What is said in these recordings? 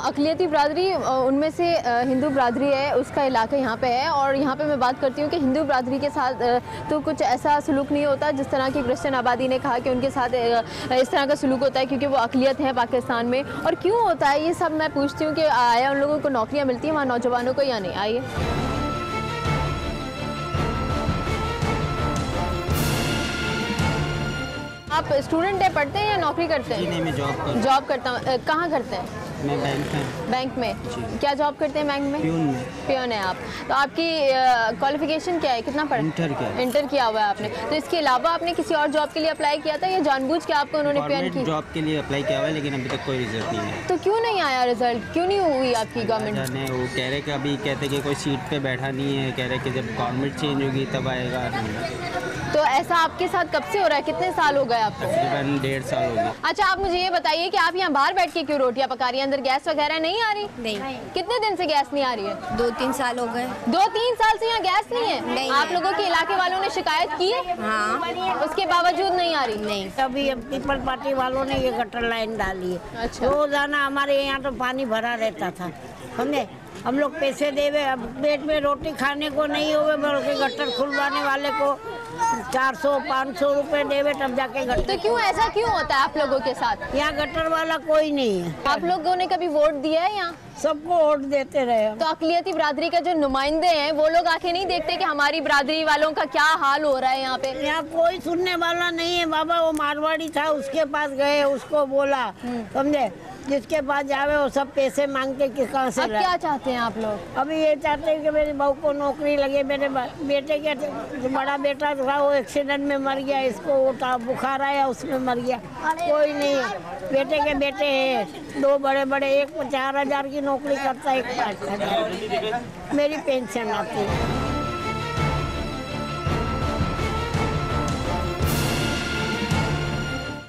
अक़लियती बिरादरी उनमें से हिंदू बिरादरी है, उसका इलाका यहाँ पे है। और यहाँ पे मैं बात करती हूँ कि हिंदू बिरादरी के साथ तो कुछ ऐसा सलूक नहीं होता जिस तरह की क्रिश्चियन आबादी ने कहा कि उनके साथ इस तरह का सलूक होता है, क्योंकि वो अक़लियत है पाकिस्तान में। और क्यों होता है ये सब मैं पूछती हूँ कि आया उन लोगों को नौकरियाँ मिलती हैं वहाँ नौजवानों को या नहीं। आइए। आप स्टूडेंट है, पढ़ते हैं या नौकरी करते हैं? नहीं, मैं जॉब करता हूँ। कहाँ करते हैं? मैं बैंक में। क्या जॉब करते हैं बैंक में? पियोन है आप। तो आपकी क्वालिफिकेशन क्या है, कितना पढ़ा? इंटर किया हुआ है आपने। तो इसके अलावा आपने किसी और जॉब के लिए अप्लाई किया था या जानबूझ के आपको उन्होंने पियोन की जॉब के लिए अप्लाई किया हुआ है, लेकिन अभी तक कोई रिजल्ट नहीं है। तो क्यों नहीं आया रिजल्ट, क्यों नहीं हुई आपकी गवर्नमेंट? ने वो कह रहे कि अभी कहते कि कोई सीट पे बैठा नहीं है, कह रहे कि जब गवर्नमेंट चेंज होगी तब आएगा। तो ऐसा आपके साथ कब से हो रहा है, कितने साल हो गए आपको? तकरीबन 1.5 साल हो गए। अच्छा, आप मुझे ये बताइए कि आप यहाँ बाहर बैठ के क्यों रोटियाँ पका रही हैं? अंदर गैस वगैरह नहीं आ रही? नहीं। कितने दिन से गैस नहीं आ रही है? 2-3 साल हो गए। 2-3 साल से यहाँ गैस नहीं है? नहीं। आप लोगों के इलाके वालों ने शिकायत की है? हाँ। उसके बावजूद नहीं आ रही? नहीं। अभी पीपल पार्टी वालों ने ये गटर लाइन डाली है। अच्छा। रोजाना हमारे यहाँ तो पानी भरा रहता था, समझे। हम लोग पैसे देवे, अब पेट में रोटी खाने को नहीं होवे, बल्कि गटर खुलवाने वाले को 400-500 रुपए देवे तब जाके गटर। तो क्यों ऐसा क्यों होता है आप लोगों के साथ? यहाँ गटर वाला कोई नहीं है। आप लोगों ने कभी वोट दिया है यहाँ? सबको वोट देते रहे। तो अक़लियती बिरादरी का जो नुमाइंदे हैं वो लोग आके नहीं देखते कि हमारी बिरादरी वालों का क्या हाल हो रहा है यहाँ पे? यहाँ कोई सुनने वाला नहीं है बाबा। वो मारवाड़ी था, उसके पास गए, उसको बोला, समझे। जिसके पास जावे वो सब पैसे मांगते कि कहाँ से। अब क्या चाहते हैं आप लोग? अभी ये चाहते हैं कि मेरी बहू को नौकरी लगे। मेरे बेटे के जो बड़ा बेटा था वो एक्सीडेंट में मर गया, इसको वो बुखार आया उसमें मर गया। कोई नहीं है। बेटे के बेटे हैं 2 बड़े, एक 4,000 की नौकरी करता है, एक 5,000। मेरी पेंशन आती है।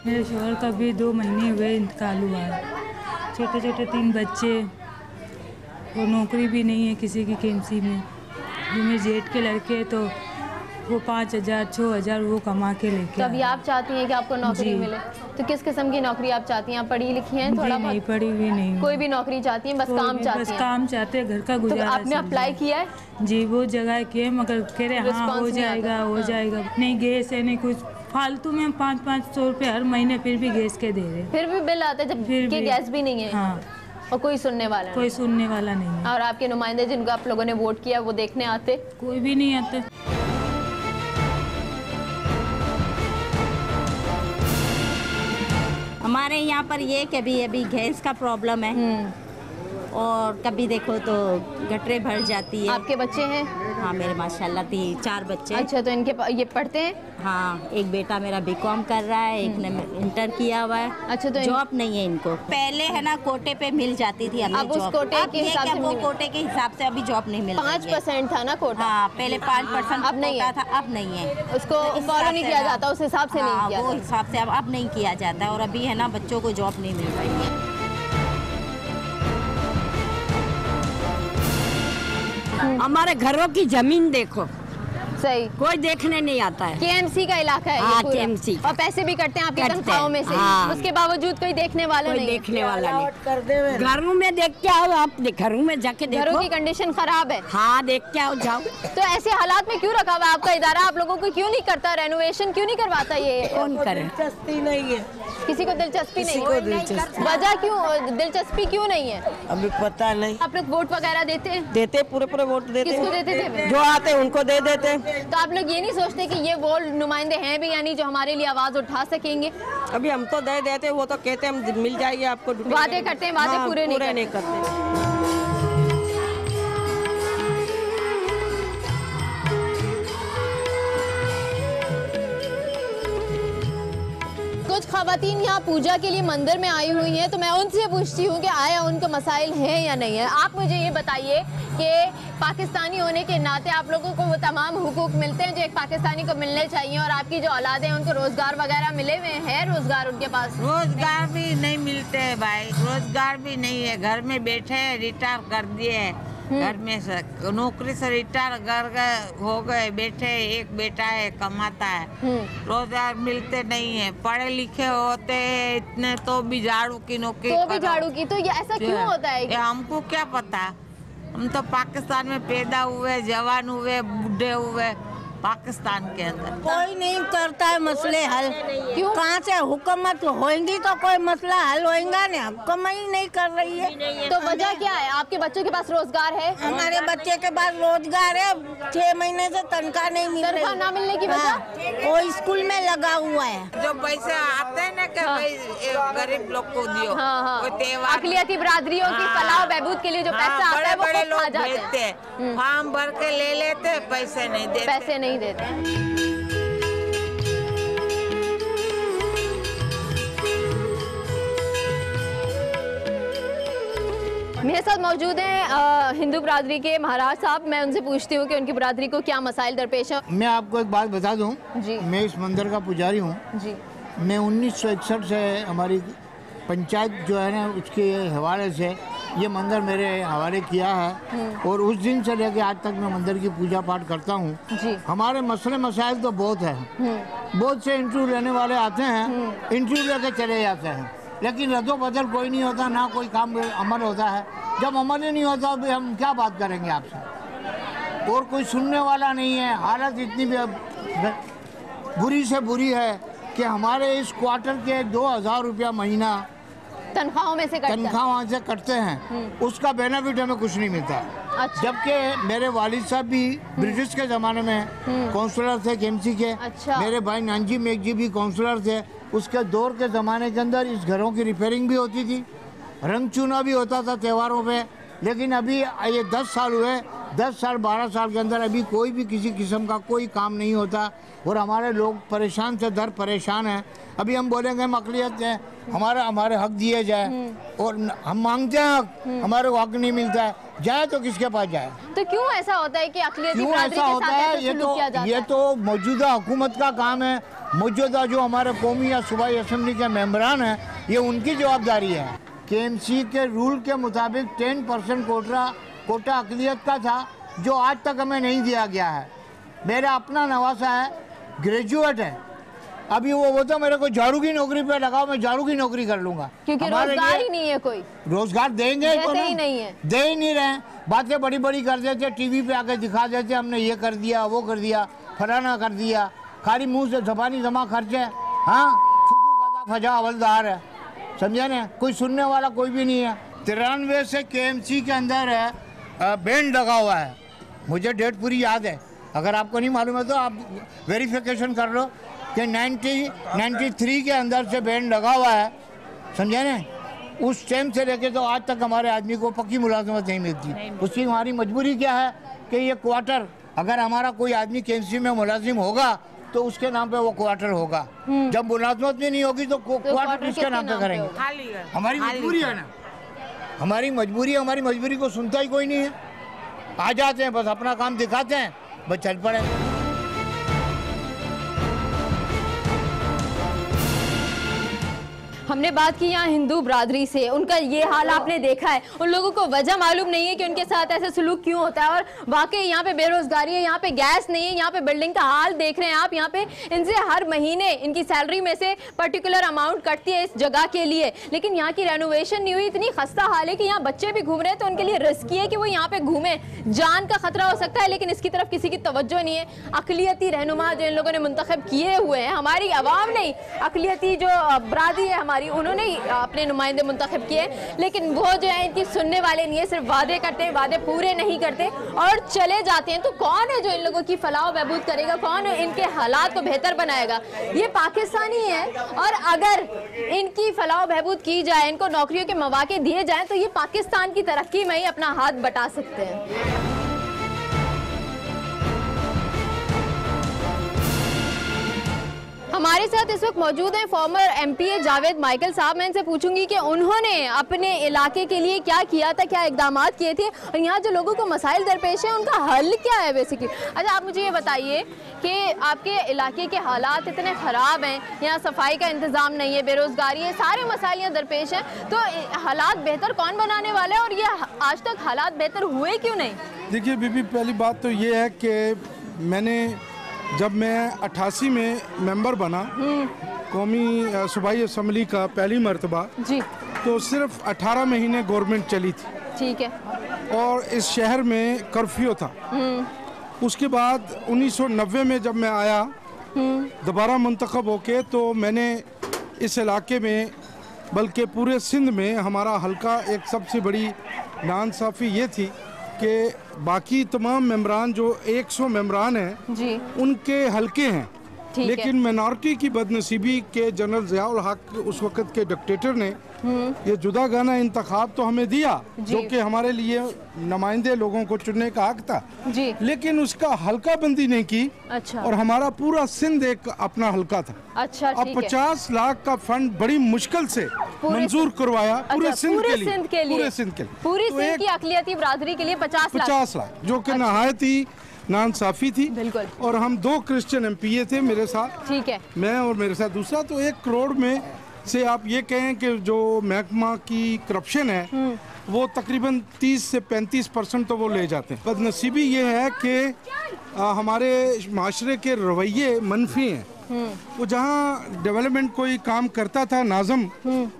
मेरे शोहर का भी 2 महीने हुए इंतकाल हुआ है। छोटे छोटे 3 बच्चे, वो नौकरी भी नहीं है किसी की केएमसी में। जो मेरे जेठ के लड़के तो वो 5,000 6,000 वो कमा के लेके। तो अभी आप चाहती हैं कि आपको नौकरी मिले? तो किस किस्म की नौकरी आप चाहती हैं? आप पढ़ी लिखी हैं? थोड़ा नहीं, पढ़ी हुई नहीं। कोई भी नौकरी चाहती हैं? बस काम चाहती हैं? बस काम चाहते हैं, घर का गुजारा। तो आपने अप्लाई किया है? जी, वो जगह किए, मगर कह रहे हाँ हो जाएगा, हो जाएगा। नहीं गैस है, नहीं कुछ फालतू में 500-500 रुपये हर महीने फिर भी गैस के दे रहे। फिर भी बिल आता है जब कि गैस भी नहीं है। हाँ। और कोई सुनने वाला नहीं है। और आपके नुमाइंदे जिनको आप लोगों ने वोट किया वो देखने आते? कोई भी नहीं आते। हमारे यहाँ पर ये कि अभी गैस का प्रॉब्लम है और कभी देखो तो गटरें भर जाती है। आपके बच्चे हैं? हाँ, मेरे माशाल्लाह 4 बच्चे। अच्छा, तो इनके ये पढ़ते हैं? हाँ, एक बेटा मेरा बीकॉम कर रहा है, एक ने इंटर किया हुआ है। अच्छा, तो जॉब नहीं है इनको। पहले है ना कोटे पे मिल जाती थी हमें अब उस जॉब। कोटे के हिसाब से वो कोटे के हिसाब से अभी जॉब नहीं मिल रही है। 5% था ना कोटा? हाँ, पहले 5% अब नहीं है। था, अब नहीं है। उसको फॉलो नहीं किया जाता, उस हिसाब से नहीं किया वो हिसाब से अब नहीं किया जाता है। और अभी है ना बच्चों को जॉब नहीं मिल रही है। हमारे घरों की जमीन देखो, सही कोई देखने नहीं आता है। केएमसी का इलाका है। हाँ, ये केएमसी और पैसे भी कटते हैं आपकी तनख्वाहों में से। हाँ। उसके बावजूद कोई देखने वाला नहीं। देखने वाला नहीं। घरों में देख के आओ, आप घरों में जाके देखो। घरों की कंडीशन खराब है। हाँ, देख के आओ, जाओ। तो ऐसे हालात में क्यों रखा हुआ आपका इदारा? आप लोगों को क्यों नहीं करता रेनोवेशन, क्यों नहीं करवाता? ये कौन करे? दिलचस्पी नहीं है, किसी को दिलचस्पी नहीं किसी को दिलचस्पी। वजह क्यों दिलचस्पी क्यों नहीं है? अभी पता नहीं। आप लोग वोट वगैरह देते हैं? देते, पूरे वोट देते। किसको देते थे? जो आते उनको दे देते। तो आप लोग ये नहीं सोचते कि ये वो नुमाइंदे हैं भी यानी जो हमारे लिए आवाज उठा सकेंगे? अभी हम तो दे देते, वो तो कहते हम मिल जाएगी आपको। वादे करते हैं, वादे पूरे नहीं करते। कुछ खवातीन यहाँ पूजा के लिए मंदिर में आई हुई हैं, तो मैं उनसे पूछती हूँ कि आया उनको मसाइल हैं या नहीं है। आप मुझे ये बताइए कि पाकिस्तानी होने के नाते आप लोगों को वो तमाम हुकूक मिलते हैं जो एक पाकिस्तानी को मिलने चाहिए, और आपकी जो औलाद है उनको रोजगार वगैरह मिले हुए हैं? रोजगार उनके पास? रोजगार भी नहीं मिलते है भाई, रोजगार भी नहीं है। घर में बैठे हैं, रिटायर कर दिए हैं, घर में से नौकरी से रिटायर कर गए हो गए, बैठे, एक बेटा है कमाता है, रोजगार मिलते नहीं है, पढ़े लिखे होते हैं इतने तो भी झाड़ू की नौकरी, तो भी झाड़ू की, तो ये ऐसा क्यों होता है? ये हमको क्या पता, हम तो पाकिस्तान में पैदा हुए, जवान हुए, बूढ़े हुए, पाकिस्तान के अंदर कोई नहीं करता है मसले हल। क्यों? कहाँ से हुकूमत होंगी तो कोई मसला हल होएगा ना, हुकूमत ही नहीं कर रही है। तो वजह क्या है? आपके बच्चों के पास रोजगार है? हमारे बच्चे के पास रोजगार है, 6 महीने से तनख्वाह नहीं मिल रही। तनख्वाह ना मिलने की वजह? वो स्कूल में लगा हुआ है। जो पैसे आते हैं ना कि भाई गरीब लोग को दियो, वो त्योहार अकलियती बिरादरियों की फलाह बहबूद के लिए जो पैसा आता है वो बड़े खुद खा लोग जाते भेजते हैं। हैं, फॉर्म भर के ले लेते, पैसे नहीं देते, पैसे नहीं देते। मेरे साथ मौजूद हैं हिंदू बिरादरी के महाराज साहब। मैं उनसे पूछती हूँ कि उनकी बिरादरी को क्या मसाइल दरपेश है। मैं आपको एक बात बता दूं, जी। मैं इस मंदिर का पुजारी हूँ जी। मैं 1961 से हमारी पंचायत जो है ना उसके हवाले से ये मंदिर मेरे हवाले किया है और उस दिन से लेकर आज तक मैं मंदिर की पूजा पाठ करता हूँ। जी। हमारे मसले मसाइल तो बहुत है, बहुत से इंटरव्यू लेने वाले आते हैं, इंटरव्यू लेके चले जाते हैं, लेकिन रद्दो बदल कोई नहीं होता, ना कोई काम अमल होता है। जब अमल ही नहीं होता तो हम क्या बात करेंगे आपसे, और कोई सुनने वाला नहीं है। हालत इतनी बुरी से बुरी है कि हमारे इस क्वार्टर के 2000 रुपया महीना तनख्वाहों में से तनख्वाह वहाँ से कटते हैं, उसका बेनिफिट हमें कुछ नहीं मिलता। अच्छा। जबकि मेरे वालिद साहब भी ब्रिटिश के ज़माने में काउंसलर थे केएमसी के। अच्छा। मेरे भाई नानजी मेघ जी भी काउंसलर थे। उसके दौर के ज़माने के अंदर इस घरों की रिपेयरिंग भी होती थी, रंग चूना भी होता था त्योहारों पे। लेकिन अभी ये 10 साल हुए, 10 साल 12 साल के अंदर अभी कोई भी किसी किस्म का कोई काम नहीं होता और हमारे लोग परेशान से दर परेशान हैं। अभी हम बोलेंगे हम अक़लियत है, हमारे हक दिए जाए, और हम मांगते हैं हक, हमारे को हक नहीं मिलता है, जाए तो किसके पास जाए? तो क्यों ऐसा होता है कि अक़लियती क्यों बिरादरी ऐसा के होता साथ है? ऐसा सलूक किया जाता ये है? तो मौजूदा हुकूमत का काम है। मौजूदा जो हमारे कौमी या सूबाई असम्बली के मेंबरान हैं, ये उनकी जवाबदारी है। केएमसी के रूल के मुताबिक 10% कोटा अक़लियत का था, जो आज तक हमें नहीं दिया गया है। मेरा अपना नवासा है, ग्रेजुएट है, अभी वो तो मेरे को झाड़ू की नौकरी पे लगाओ, मैं झाड़ू की नौकरी कर लूंगा, क्योंकि रोजगार ही नहीं है। कोई रोजगार देंगे तो ही नहीं है, दे ही नहीं रहे। बातें बड़ी बड़ी कर देते, टीवी पे आके दिखा देते हमने ये कर दिया, वो कर दिया, फलाना कर दिया, खाली मुंह से जबानी जमा खर्चे। हाँ, फुदू खादा फजा हवलदार है, समझे ना, कोई सुनने वाला कोई भी नहीं है। 93 से केएमसी के अंदर है बैंड लगा हुआ है, मुझे डेट पूरी याद है, अगर आपको नहीं मालूम है तो आप वेरिफिकेशन कर लो कि 93 के अंदर से बैंड लगा हुआ है, समझे ना। उस टाइम से लेके तो आज तक हमारे आदमी को पक्की मुलाजमत नहीं मिलती। उसकी हमारी मजबूरी क्या है कि ये क्वार्टर, अगर हमारा कोई आदमी केएमसी में मुलाजिम होगा तो उसके नाम पे वो क्वार्टर होगा, जब मुलाजमत में नहीं होगी तो क्वार्टर किसके नाम पे करेंगे? हमारी मजबूरी है ना, हमारी मजबूरी को सुनता ही कोई नहीं है। आ जाते हैं, बस अपना काम दिखाते हैं, बस चल पड़े। हमने बात की यहाँ हिंदू बिरादरी से, उनका ये हाल आपने देखा है। उन लोगों को वजह मालूम नहीं है कि उनके साथ ऐसा सलूक क्यों होता है, और वाकई यहाँ पे बेरोजगारी है, यहाँ पे गैस नहीं है, यहाँ पे बिल्डिंग का हाल देख रहे हैं आप। यहाँ पे इनसे हर महीने इनकी सैलरी में से पर्टिकुलर अमाउंट कटती है इस जगह के लिए, लेकिन यहाँ की रेनोवेशन नहीं हुई। इतनी खस्ता हाल है कि यहाँ बच्चे भी घूम रहे हैं, तो उनके लिए रिस्की है कि वो यहाँ पे घूमे, जान का खतरा हो सकता है, लेकिन इसकी तरफ किसी की तवज्जो नहीं है। अक़लियती रहनुमा जो इन लोगों ने मुंतखब किए हुए हैं, हमारी आवाम नहीं, अक़लियती जो बिरादरी है हमारी, उन्होंने अपने नुमाइंदे मुंतखब किए, लेकिन वो जो है इनकी सुनने वाले नहीं है। सिर्फ वादे करते हैं, वादे पूरे नहीं करते और चले जाते हैं। तो कौन है जो इन लोगों की फलाह बहबूद करेगा, कौन इनके हालात को बेहतर बनाएगा? ये पाकिस्तानी है, और अगर इनकी फलाह बहबूद की जाए, इनको नौकरियों के मौके दिए जाएं, तो ये पाकिस्तान की तरक्की में ही अपना हाथ बटा सकते हैं। हमारे साथ इस वक्त मौजूद हैं फॉर्मर एमपीए जावेद माइकल साहब। मैं इनसे पूछूंगी कि उन्होंने अपने इलाके के लिए क्या किया था, क्या इकदाम किए थे और यहाँ जो लोगों को मसाइल दरपेश हैं उनका हल क्या है बेसिकली। अच्छा, आप मुझे ये बताइए कि आपके इलाके के हालात इतने ख़राब हैं, यहाँ सफाई का इंतज़ाम नहीं है, बेरोज़गारी है, सारे मसाइल यहाँ दरपेश हैं, तो हालात बेहतर कौन बनाने वाला है और ये आज तक हालात बेहतर हुए क्यों नहीं? देखिए बीबी, पहली बात तो ये है कि मैंने जब मैं 88 में मेंबर बना कौमी सूबाई असम्बली का पहली मरतबा जी, तो सिर्फ 18 महीने गवर्नमेंट चली थी। ठीक है। और इस शहर में कर्फ्यू था। उसके बाद 1990 में जब मैं आया दोबारा मुंतखब होके, तो मैंने इस इलाके में बल्कि पूरे सिंध में हमारा हल्का एक सबसे बड़ी नाइंसाफ़ी ये थी कि बाकी तमाम मेंबरान जो 100 मेंबरान हैं जी, उनके हल्के हैं, लेकिन मिनॉरिटी की बदनसीबी के जनरल ज़ियाउल हक उस वक़्त के डिक्टेटर ने ये जुदागाना इंतखाब तो हमें दिया जो कि हमारे लिए नुमाइंदे लोगों को चुनने का हक था जी, लेकिन उसका हल्का बंदी नहीं की। अच्छा। और हमारा पूरा सिंध एक अपना हल्का था। अच्छा, अब 50 लाख का फंड बड़ी मुश्किल से मंजूर करवाया पूरे सिंध के लिए, पूरे सिंध के लिए, पूरी सिंध की अक़लियती बरादरी के लिए 50 लाख, जो कि नहायत ही नाइंसाफ़ी थी। बिल्कुल। और हम 2 क्रिश्चियन एमपीए थे मेरे साथ। ठीक है। मैं और मेरे साथ दूसरा, तो 1 करोड़ में से आप ये कहें कि जो महकमा की करप्शन है वो तकरीबन 30 से 35% तो वो ले जाते हैं। बदनसीबी ये है कि हमारे माशरे के रवैये मनफी हैं। वो जहाँ डेवलपमेंट कोई काम करता था नाज़म,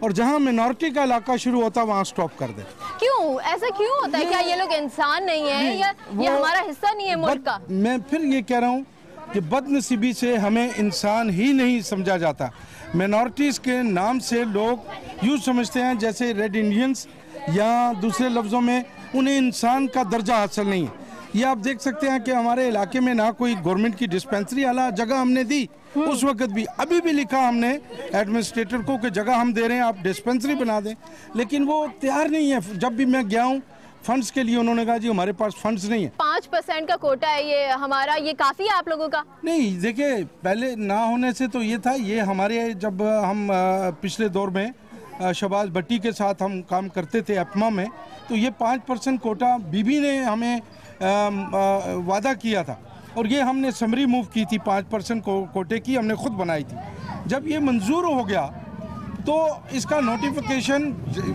और जहाँ मिनॉरिटी का इलाका शुरू होता वहाँ स्टॉप कर दे। क्यों ऐसा क्यों होता है? क्या ये लोग इंसान नहीं है या ये हमारा हिस्सा नहीं है मुल्क का? मैं फिर ये कह रहा हूँ कि बदनसीबी से हमें इंसान ही नहीं समझा जाता। मिनॉरिटीज़ के नाम से लोग यूँ समझते हैं जैसे रेड इंडियंस, या दूसरे लफ्ज़ों में उन्हें इंसान का दर्जा हासिल नहीं है। ये आप देख सकते हैं कि हमारे इलाके में ना कोई गवर्नमेंट की डिस्पेंसरी वाला जगह हमने दी, उस वक्त भी अभी भी लिखा हमने एडमिनिस्ट्रेटर को कि जगह हम दे रहे हैं, आप डिस्पेंसरी बना दें, लेकिन वो तैयार नहीं है। जब भी मैं गया हूँ फंड्स के लिए, उन्होंने कहा जी हमारे पास फंड्स नहीं है। 5% का कोटा है ये हमारा, ये काफ़ी है आप लोगों का? नहीं, देखिए पहले ना होने से तो ये था, ये हमारे जब हम पिछले दौर में शहबाज भट्टी के साथ हम काम करते थे एपमा में, तो ये 5% कोटा बीबी ने हमें वादा किया था और ये हमने समरी मूव की थी 5% कोटे की, हमने खुद बनाई थी। जब ये मंजूर हो गया तो इसका नोटिफिकेशन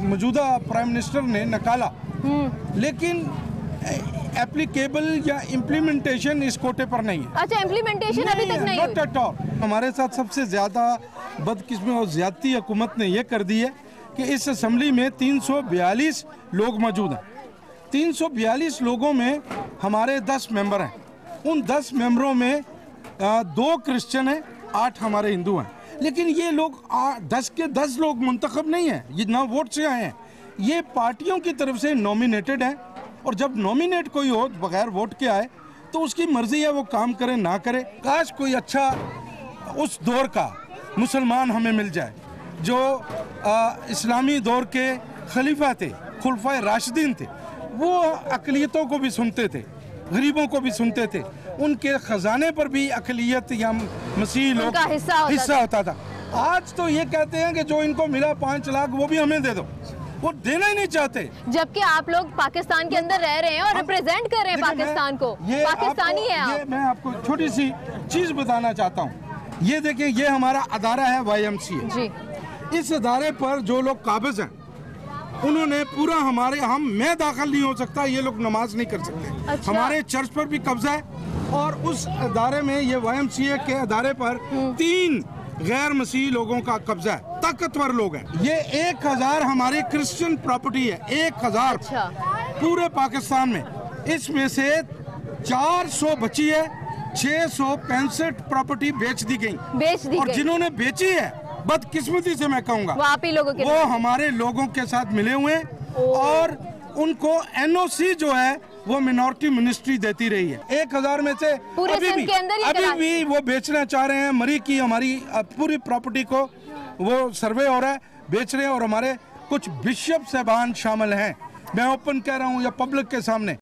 मौजूदा प्राइम मिनिस्टर ने निकाला, लेकिन एप्लीकेबल या इम्प्लीमेंटेशन इस कोटे पर नहीं है। अच्छा, इम्प्लीमेंटेशन अभी तक नहीं है। Not at all. हमारे साथ सबसे ज़्यादा बदकिस्मती और ज़्यादती हुकूमत ने यह कर दी है कि इस असम्बली में 342 लोग मौजूद हैं। 342 लोगों में हमारे 10 मेंबर हैं। उन 10 मेंबरों में 2 क्रिश्चियन हैं, 8 हमारे हिंदू हैं। लेकिन ये लोग 10 के 10 लोग मुंतखब नहीं हैं, ये ना वोट से आए हैं, ये पार्टियों की तरफ से नॉमिनेटेड हैं। और जब नॉमिनेट कोई हो बगैर वोट के आए तो उसकी मर्जी है वो काम करे ना करे। काश कोई अच्छा उस दौर का मुसलमान हमें मिल जाए जो इस्लामी दौर के खलीफा थे, खुलफाए राशिदीन थे। वो अक़लियतों को भी सुनते थे, गरीबों को भी सुनते थे, उनके ख़जाने पर भी अक़लियत या मसीह लोग का हिस्सा होता था। आज तो ये कहते हैं कि जो इनको मिला 5 लाख वो भी हमें दे दो, वो देना ही नहीं चाहते। जबकि आप लोग पाकिस्तान के अंदर रह रहे हैं और रिप्रेजेंट कर रहे हैं पाकिस्तान को, पाकिस्तानी है आप। मैं आपको छोटी सी चीज़ बताना चाहता हूँ। ये देखिए, ये हमारा अदारा है YMCA जी। इस अदारे पर जो लोग काबिज हैं उन्होंने पूरा मैं दाखिल नहीं हो सकता, ये लोग नमाज नहीं कर सकते। अच्छा। हमारे चर्च पर भी कब्जा है और उस अदारे में, ये YMCA के अदारे पर 3 गैर मसीही लोगों का कब्जा है, ताकतवर लोग हैं। ये 1000 हमारी क्रिश्चियन प्रॉपर्टी है, 1000। अच्छा। पूरे पाकिस्तान में इसमें से 400 बची है, 665 प्रॉपर्टी बेच दी गई। और जिन्होंने बेची है, बदकिस्मती से मैं कहूँगा, वो हमारे लोगों के साथ मिले हुए हैं और उनको NOC जो है वो मिनॉरिटी मिनिस्ट्री देती रही है। 1000 में से अभी भी वो बेचना चाह रहे हैं। मरी की हमारी पूरी प्रॉपर्टी को वो सर्वे हो रहा है, बेच रहे हैं और हमारे कुछ बिशप साहबान शामिल हैं। मैं ओपन कह रहा हूँ या पब्लिक के सामने,